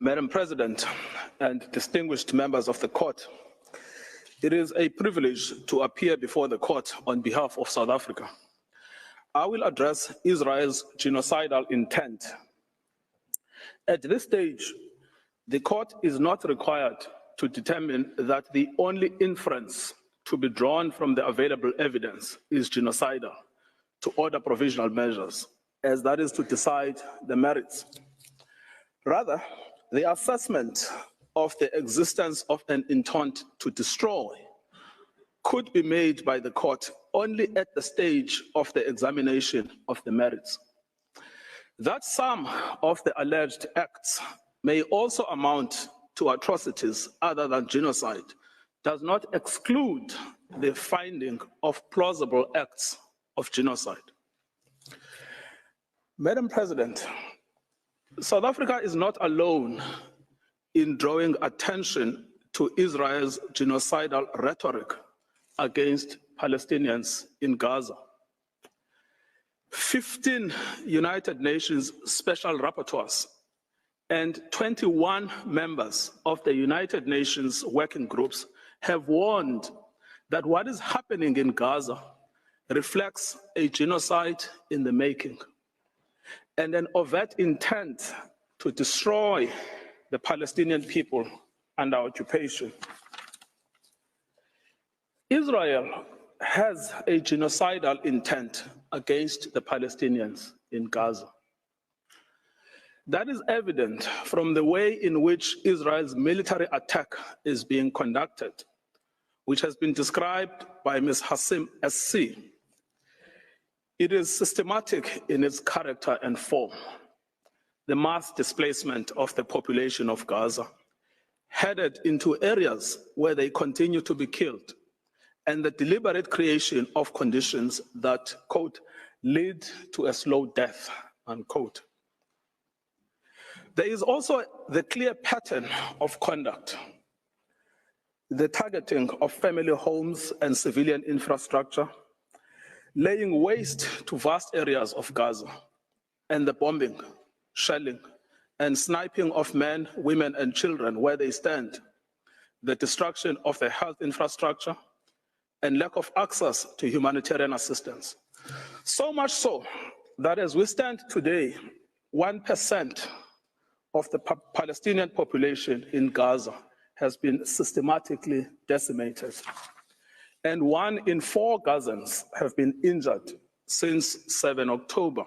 Madam President and distinguished members of the court, it is a privilege to appear before the court on behalf of South Africa. I will address Israel's genocidal intent. At this stage, the court is not required to determine that the only inference to be drawn from the available evidence is genocidal to order provisional measures, as that is to decide the merits. Rather, the assessment of the existence of an intent to destroy could be made by the court only at the stage of the examination of the merits. That some of the alleged acts may also amount to atrocities other than genocide does not exclude the finding of plausible acts of genocide. Madam President, South Africa is not alone in drawing attention to Israel's genocidal rhetoric against Palestinians in Gaza. 15 United Nations special rapporteurs and 21 members of the United Nations working groups have warned that what is happening in Gaza reflects a genocide in the making and an overt intent to destroy the Palestinian people under occupation. Israel has a genocidal intent against the Palestinians in Gaza. That is evident from the way in which Israel's military attack is being conducted, which has been described by Ms. Hassim SC. It is systematic in its character and form. The mass displacement of the population of Gaza, headed into areas where they continue to be killed, and the deliberate creation of conditions that, quote, lead to a slow death, unquote. There is also the clear pattern of conduct, the targeting of family homes and civilian infrastructure, laying waste to vast areas of Gaza, and the bombing, shelling, and sniping of men, women, and children where they stand, the destruction of the health infrastructure, and lack of access to humanitarian assistance. So much so that as we stand today, 1% of the Palestinian population in Gaza has been systematically decimated, and 1 in 4 Gazans have been injured since 7 October.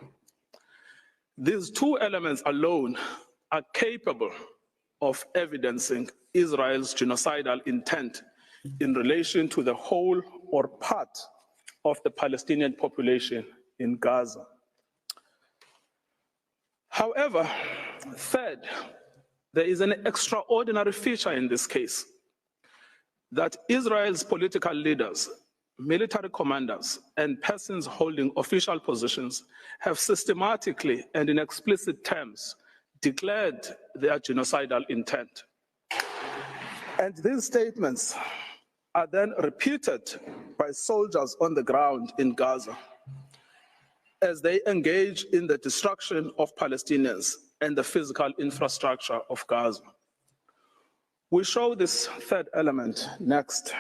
These two elements alone are capable of evidencing Israel's genocidal intent in relation to the whole or part of the Palestinian population in Gaza. However, third, there is an extraordinary feature in this case, that Israel's political leaders, military commanders, and persons holding official positions have systematically and in explicit terms declared their genocidal intent. And these statements are then repeated by soldiers on the ground in Gaza as they engage in the destruction of Palestinians and the physical infrastructure of Gaza. We show this third element next.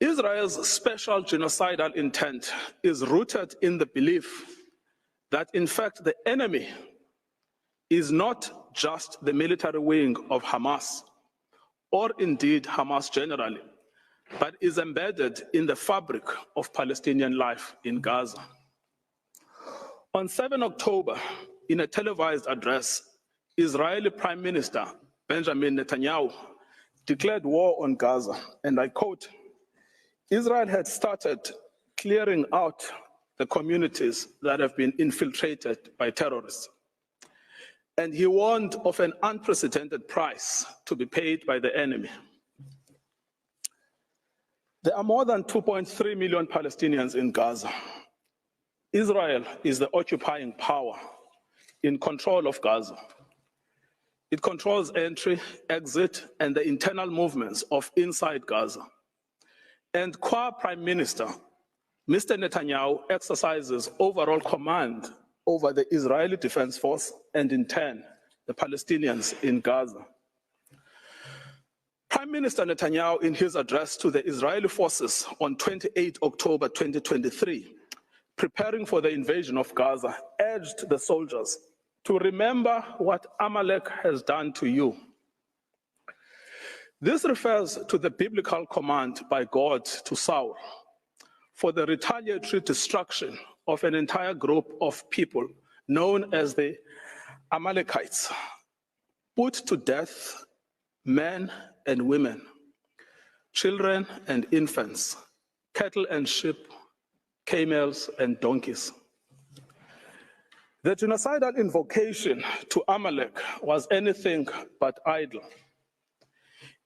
Israel's special genocidal intent is rooted in the belief that, in fact, the enemy is not just the military wing of Hamas, or indeed Hamas generally, but is embedded in the fabric of Palestinian life in Gaza. On 7 October, in a televised address, Israeli Prime Minister Benjamin Netanyahu declared war on Gaza, and I quote, Israel had started clearing out the communities that have been infiltrated by terrorists. And he warned of an unprecedented price to be paid by the enemy. There are more than 2.3 million Palestinians in Gaza. Israel is the occupying power in control of Gaza. It controls entry, exit, and the internal movements of inside Gaza. And qua Prime Minister, Mr. Netanyahu exercises overall command over the Israeli Defense Force and in turn, the Palestinians in Gaza. Prime Minister Netanyahu, in his address to the Israeli forces on 28 October 2023, preparing for the invasion of Gaza, urged the soldiers to remember what Amalek has done to you. This refers to the biblical command by God to Saul for the retaliatory destruction of an entire group of people known as the Amalekites, put to death men and women, children and infants, cattle and sheep, camels and donkeys. The genocidal invocation to Amalek was anything but idle.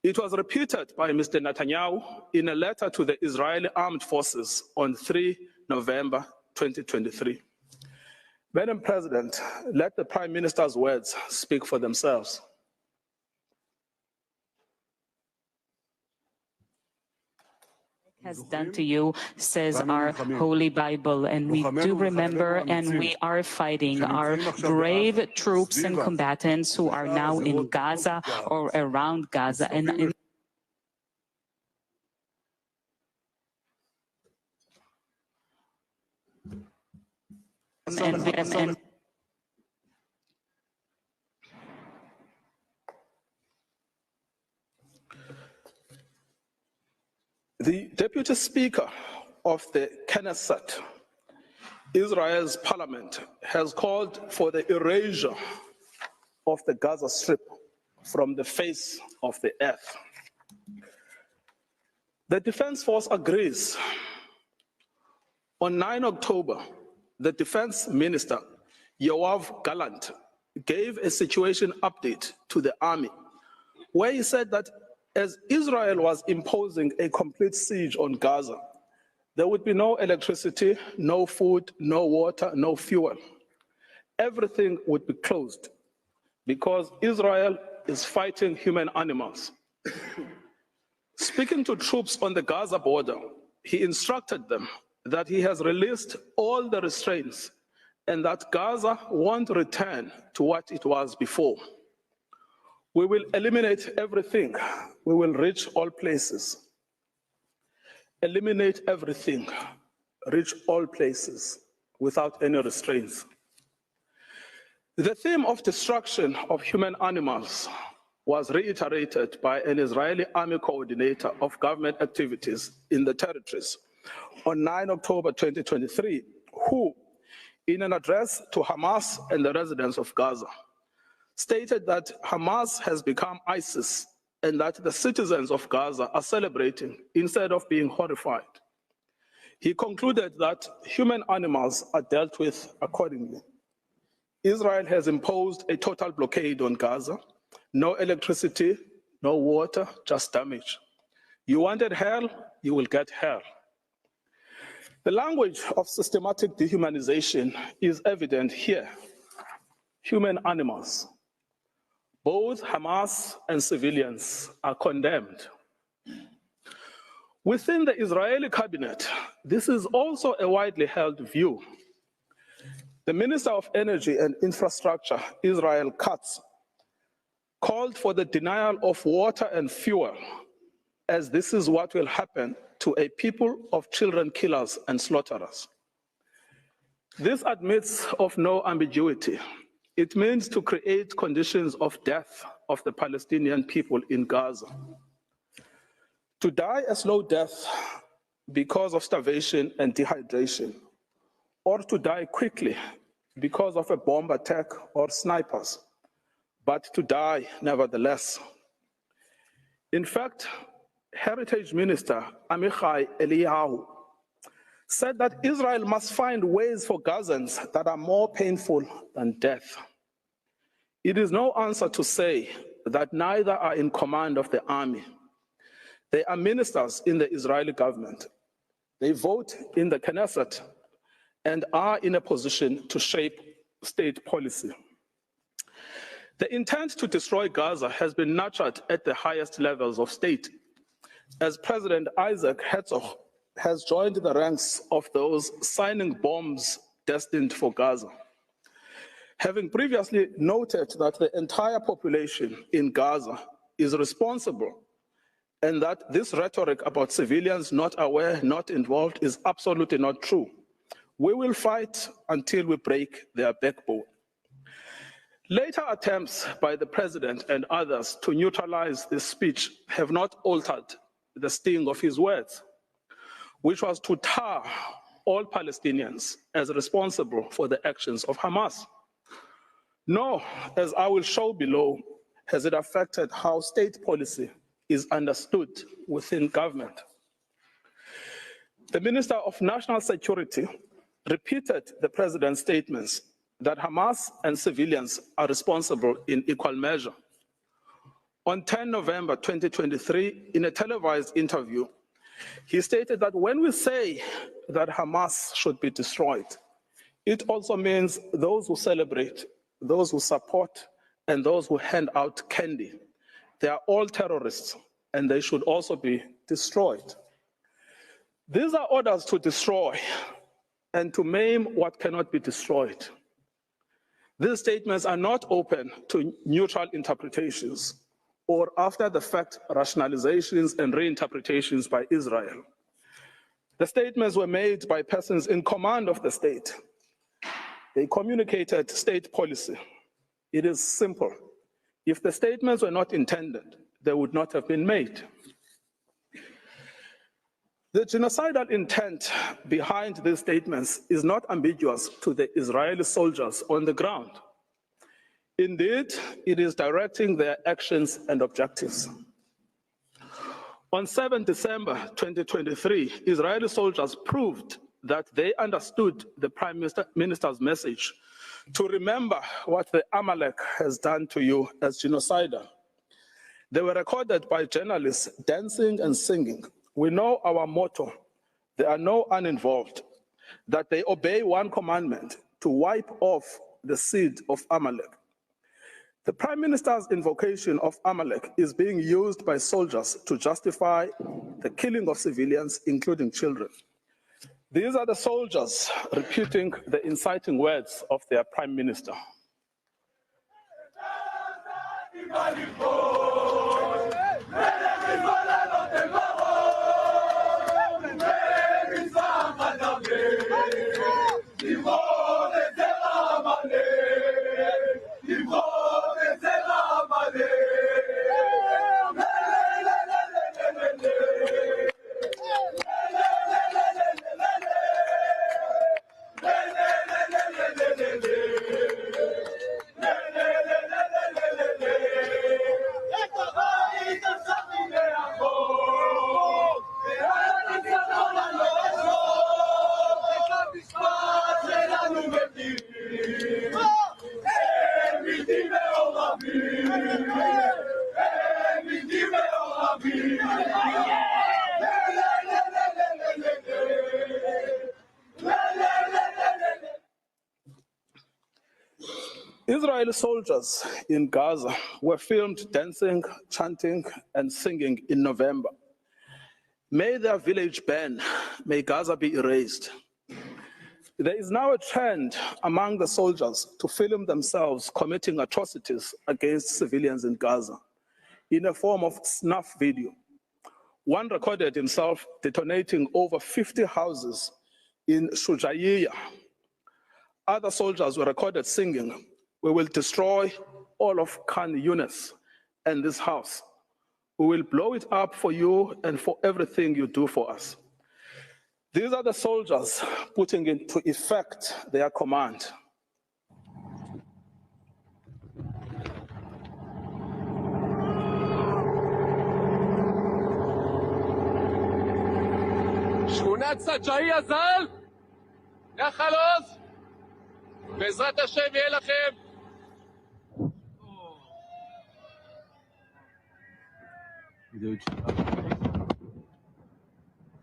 It was repeated by Mr. Netanyahu in a letter to the Israeli Armed Forces on 3 November 2023. Madam President, let the Prime Minister's words speak for themselves. Has done to you, says our Holy Bible, and we do remember and we are fighting our brave troops and combatants who are now in Gaza or around Gaza. And the Deputy Speaker of the Knesset, Israel's parliament, has called for the erasure of the Gaza Strip from the face of the earth. The Defense Force agrees. On 9 October, the Defense Minister, Yoav Gallant, gave a situation update to the army, where he said that as Israel was imposing a complete siege on Gaza, there would be no electricity, no food, no water, no fuel. Everything would be closed because Israel is fighting human animals. Speaking to troops on the Gaza border, he instructed them that he has released all the restraints and that Gaza won't return to what it was before. We will eliminate everything. We will reach all places. Eliminate everything, reach all places without any restraints. The theme of destruction of human animals was reiterated by an Israeli army coordinator of government activities in the territories on 9 October 2023, who, in an address to Hamas and the residents of Gaza, stated that Hamas has become ISIS and that the citizens of Gaza are celebrating instead of being horrified. He concluded that human animals are dealt with accordingly. Israel has imposed a total blockade on Gaza. No electricity, no water, just damage. You wanted hell, you will get hell. The language of systematic dehumanization is evident here. Human animals. Both Hamas and civilians are condemned. Within the Israeli cabinet, this is also a widely held view. The Minister of Energy and Infrastructure, Israel Katz, called for the denial of water and fuel, as this is what will happen to a people of children killers and slaughterers. This admits of no ambiguity. It means to create conditions of death of the Palestinian people in Gaza. To die a slow death because of starvation and dehydration, or to die quickly because of a bomb attack or snipers, but to die nevertheless. In fact, Heritage Minister Amichai Eliyahu said that Israel must find ways for Gazans that are more painful than death. It is no answer to say that neither are in command of the army. They are ministers in the Israeli government. They vote in the Knesset and are in a position to shape state policy. The intent to destroy Gaza has been nurtured at the highest levels of state, as President Isaac Herzog has joined the ranks of those signing bombs destined for Gaza. Having previously noted that the entire population in Gaza is responsible and that this rhetoric about civilians not aware, not involved is absolutely not true, we will fight until we break their backbone. Later attempts by the president and others to neutralize this speech have not altered the sting of his words, which was to tar all Palestinians as responsible for the actions of Hamas. Nor, as I will show below, has it affected how state policy is understood within government. The Minister of National Security repeated the president's statements that Hamas and civilians are responsible in equal measure. On 10 November 2023, in a televised interview, he stated that when we say that Hamas should be destroyed, it also means those who celebrate, those who support, and those who hand out candy. They are all terrorists, and they should also be destroyed. These are orders to destroy and to maim what cannot be destroyed. These statements are not open to neutral interpretations or after-the-fact rationalizations and reinterpretations by Israel. The statements were made by persons in command of the state. They communicated state policy. It is simple. If the statements were not intended, they would not have been made. The genocidal intent behind these statements is not ambiguous to the Israeli soldiers on the ground. Indeed, it is directing their actions and objectives. On 7 December 2023, Israeli soldiers proved that they understood the Prime Minister's message to remember what the Amalek has done to you as genocidal. They were recorded by journalists dancing and singing. We know our motto, there are no uninvolved, that they obey one commandment, to wipe off the seed of Amalek. The Prime Minister's invocation of Amalek is being used by soldiers to justify the killing of civilians, including children. These are the soldiers repeating the inciting words of their Prime Minister. Israeli soldiers in Gaza were filmed dancing, chanting, and singing in November. May their village burn, may Gaza be erased. There is now a trend among the soldiers to film themselves committing atrocities against civilians in Gaza in a form of snuff video. One recorded himself detonating over 50 houses in Shujaiya. Other soldiers were recorded singing, "We will destroy all of Khan Yunis and this house. We will blow it up for you and for everything you do for us." These are the soldiers putting into effect their command. שכונת סג'אעיה ז"ל, נחל עוז, בעזרת השם יהיה לכם. גדוד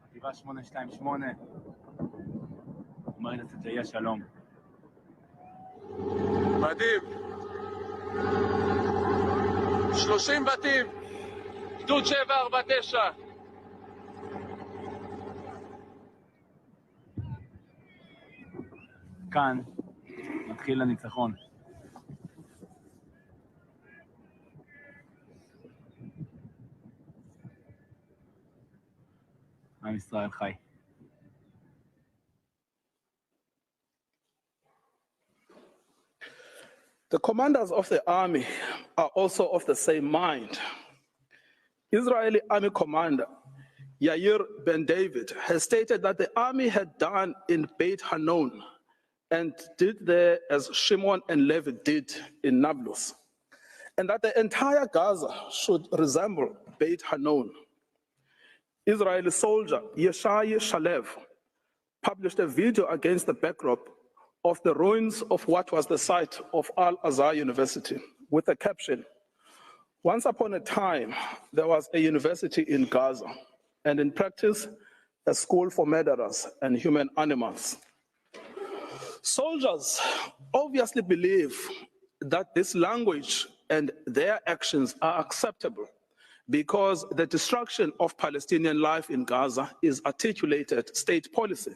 חטיבה 828, אומרת סג'אעיה שלום. מדהים. 30 בתים, גדוד 749. כאן מתחיל הניצחון. עם ישראל חי. The commanders of the army are also of the same mind. Israeli army commander Yair Ben David has stated that the army had done in Beit Hanon and did there as Shimon and Levi did in Nablus, and that the entire Gaza should resemble Beit Hanon. Israeli soldier Yeshai Shalev published a video against the backdrop of the ruins of what was the site of Al-Azhar University with the caption, "Once upon a time, there was a university in Gaza, and in practice, a school for murderers and human animals." Soldiers obviously believe that this language and their actions are acceptable because the destruction of Palestinian life in Gaza is articulated state policy.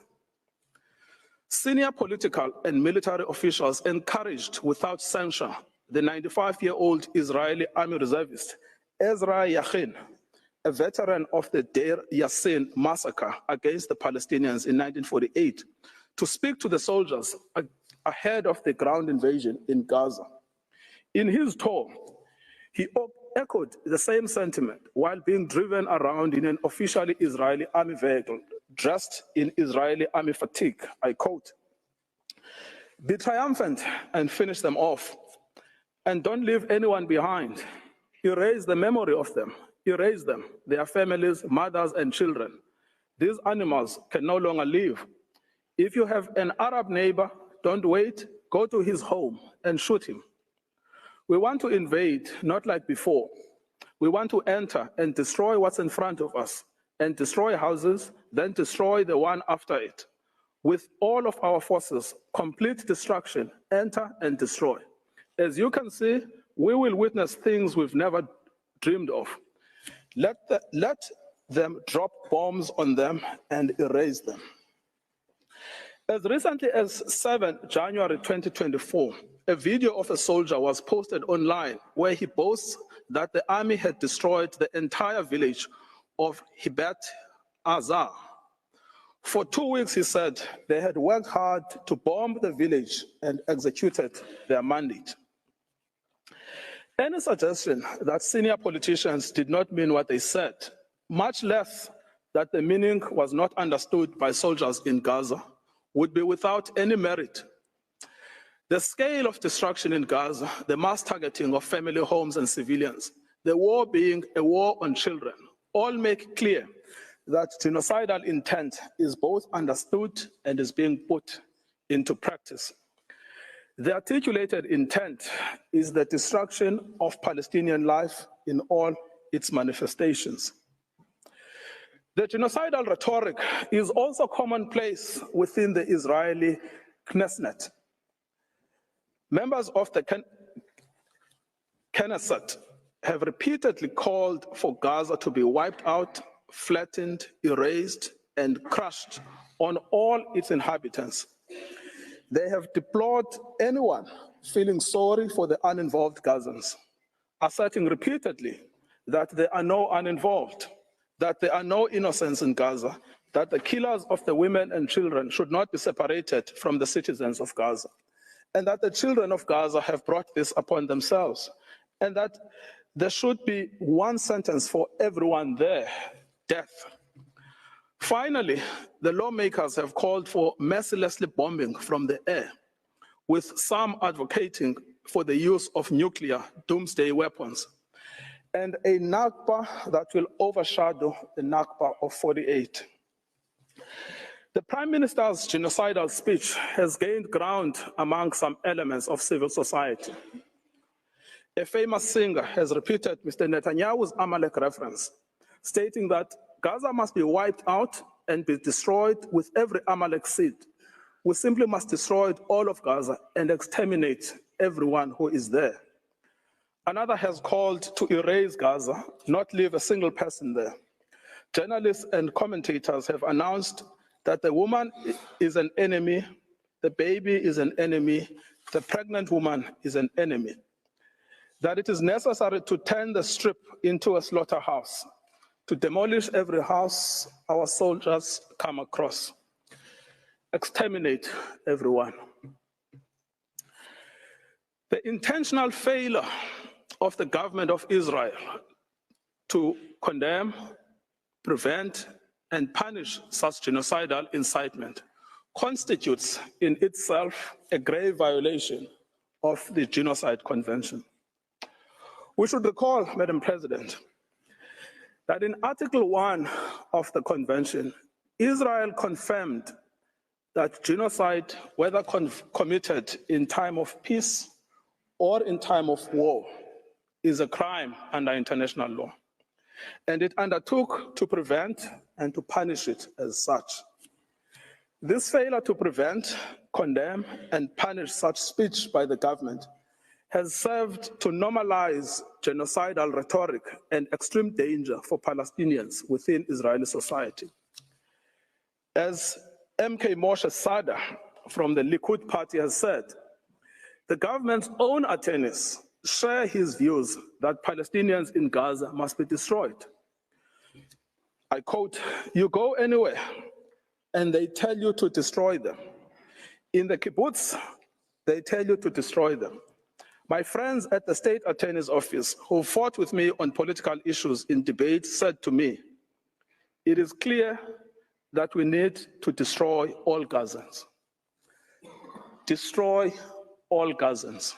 Senior political and military officials encouraged without censure the 95-year-old Israeli army reservist Ezra Yachin, a veteran of the Deir Yassin massacre against the Palestinians in 1948, to speak to the soldiers ahead of the ground invasion in Gaza. In his tour, he echoed the same sentiment while being driven around in an officially Israeli army vehicle dressed in Israeli army fatigue. I quote, "Be triumphant and finish them off, and don't leave anyone behind. Erase the memory of them. Erase them, their families, mothers, and children. These animals can no longer live. If you have an Arab neighbor, don't wait, go to his home and shoot him. We want to invade, not like before. We want to enter and destroy what's in front of us, and destroy houses, then destroy the one after it. With all of our forces, complete destruction, enter and destroy. As you can see, we will witness things we've never dreamed of. Let them drop bombs on them and erase them." As recently as 7 January 2024, a video of a soldier was posted online where he boasts that the army had destroyed the entire village of Hibat Azar. For 2 weeks, he said, they had worked hard to bomb the village and executed their mandate. Any suggestion that senior politicians did not mean what they said, much less that the meaning was not understood by soldiers in Gaza, would be without any merit. The scale of destruction in Gaza, the mass targeting of family homes and civilians, the war being a war on children, all make clear that genocidal intent is both understood and is being put into practice. The articulated intent is the destruction of Palestinian life in all its manifestations. The genocidal rhetoric is also commonplace within the Israeli Knesset. Members of the Knesset have repeatedly called for Gaza to be wiped out, flattened, erased, and crushed on all its inhabitants. They have deplored anyone feeling sorry for the uninvolved Gazans, asserting repeatedly that there are no uninvolved, that there are no innocents in Gaza, that the killers of the women and children should not be separated from the citizens of Gaza, and that the children of Gaza have brought this upon themselves, and that there should be one sentence for everyone there, death. Finally, the lawmakers have called for mercilessly bombing from the air, with some advocating for the use of nuclear doomsday weapons, and a Nakba that will overshadow the Nakba of 48. The Prime Minister's genocidal speech has gained ground among some elements of civil society. A famous singer has repeated Mr. Netanyahu's Amalek reference, stating that Gaza must be wiped out and be destroyed with every Amalek seed. We simply must destroy all of Gaza and exterminate everyone who is there. Another has called to erase Gaza, not leave a single person there. Journalists and commentators have announced that the woman is an enemy, the baby is an enemy, the pregnant woman is an enemy. That it is necessary to turn the strip into a slaughterhouse, to demolish every house our soldiers come across, exterminate everyone. The intentional failure of the government of Israel to condemn, prevent, and punish such genocidal incitement constitutes in itself a grave violation of the Genocide Convention. We should recall, Madam President, that in Article 1 of the Convention, Israel confirmed that genocide, whether committed in time of peace or in time of war, is a crime under international law, and it undertook to prevent and to punish it as such. This failure to prevent, condemn, and punish such speech by the government has served to normalize genocidal rhetoric and extreme danger for Palestinians within Israeli society. As MK Moshe Sada from the Likud party has said, the government's own attorneys share his views that Palestinians in Gaza must be destroyed. I quote, "You go anywhere and they tell you to destroy them. In the kibbutz, they tell you to destroy them. My friends at the state attorney's office who fought with me on political issues in debate said to me, it is clear that we need to destroy all Gazans. Destroy all Gazans."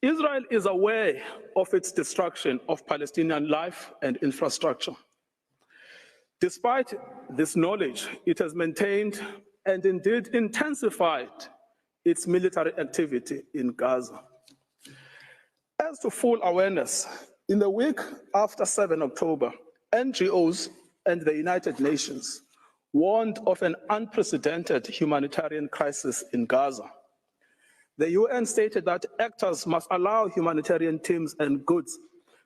Israel is aware of its destruction of Palestinian life and infrastructure. Despite this knowledge, it has maintained and indeed intensified its military activity in Gaza. As to full awareness, in the week after 7 October, NGOs and the United Nations warned of an unprecedented humanitarian crisis in Gaza. The UN stated that actors must allow humanitarian teams and goods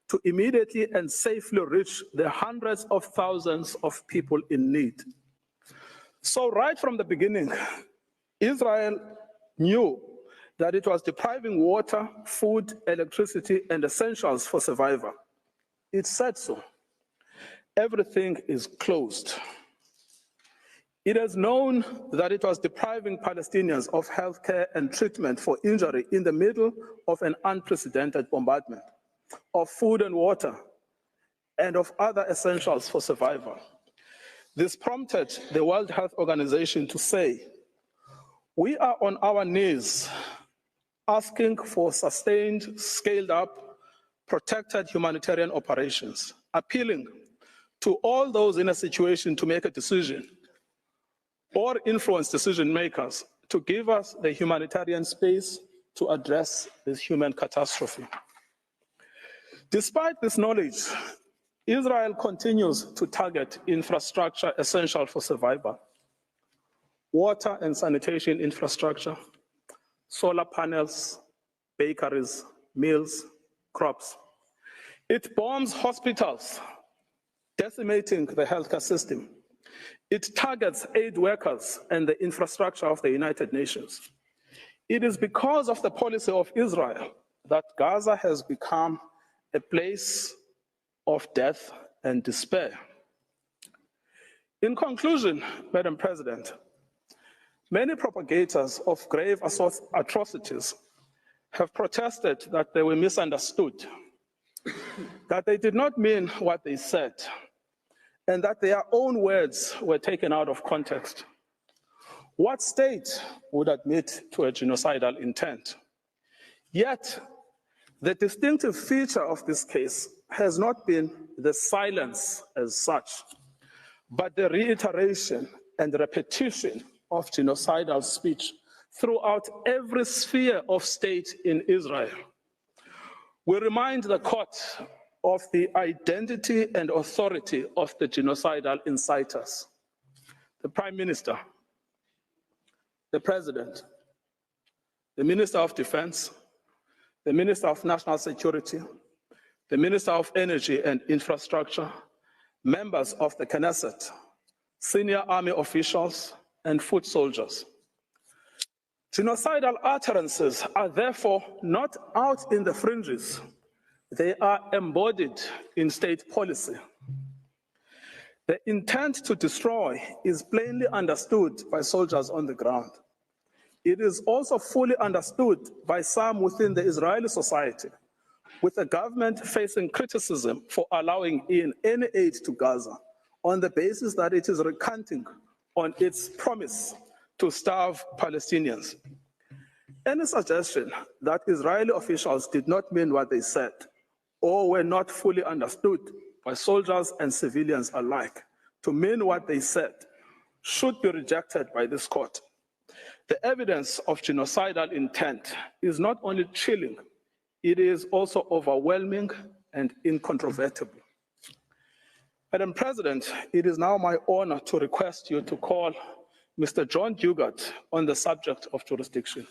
to immediately and safely reach the hundreds of thousands of people in need. So right from the beginning, Israel knew that it was depriving water, food, electricity, and essentials for survival. It said so. Everything is closed. It has known that it was depriving Palestinians of healthcare and treatment for injury in the middle of an unprecedented bombardment, of food and water, and of other essentials for survival. This prompted the World Health Organization to say, "We are on our knees asking for sustained, scaled-up, protected humanitarian operations, appealing to all those in a situation to make a decision or influence decision makers to give us the humanitarian space to address this human catastrophe." Despite this knowledge, Israel continues to target infrastructure essential for survival: water and sanitation infrastructure, solar panels, bakeries, mills, crops. It bombs hospitals, decimating the healthcare system. It targets aid workers and the infrastructure of the United Nations. It is because of the policy of Israel that Gaza has become a place of death and despair. In conclusion, Madam President, many propagators of grave atrocities have protested that they were misunderstood, that they did not mean what they said, and that their own words were taken out of context. What state would admit to a genocidal intent? Yet, the distinctive feature of this case has not been the silence as such, but the reiteration and repetition of genocidal speech throughout every sphere of state in Israel. We remind the court of the identity and authority of the genocidal inciters: the Prime Minister, the President, the Minister of Defense, the Minister of National Security, the Minister of Energy and Infrastructure, members of the Knesset, senior army officials, and foot soldiers. Genocidal utterances are therefore not out in the fringes, They are embodied in state policy. The intent to destroy is plainly understood by soldiers on the ground. It is also fully understood by some within the Israeli society, with the government facing criticism for allowing in any aid to Gaza on the basis that it is recanting on its promise to starve Palestinians. Any suggestion that Israeli officials did not mean what they said or were not fully understood by soldiers and civilians alike to mean what they said should be rejected by this court. The evidence of genocidal intent is not only chilling, it is also overwhelming and incontrovertible. Madam President, it is now my honor to request you to call Mr. John Dugard on the subject of jurisdiction.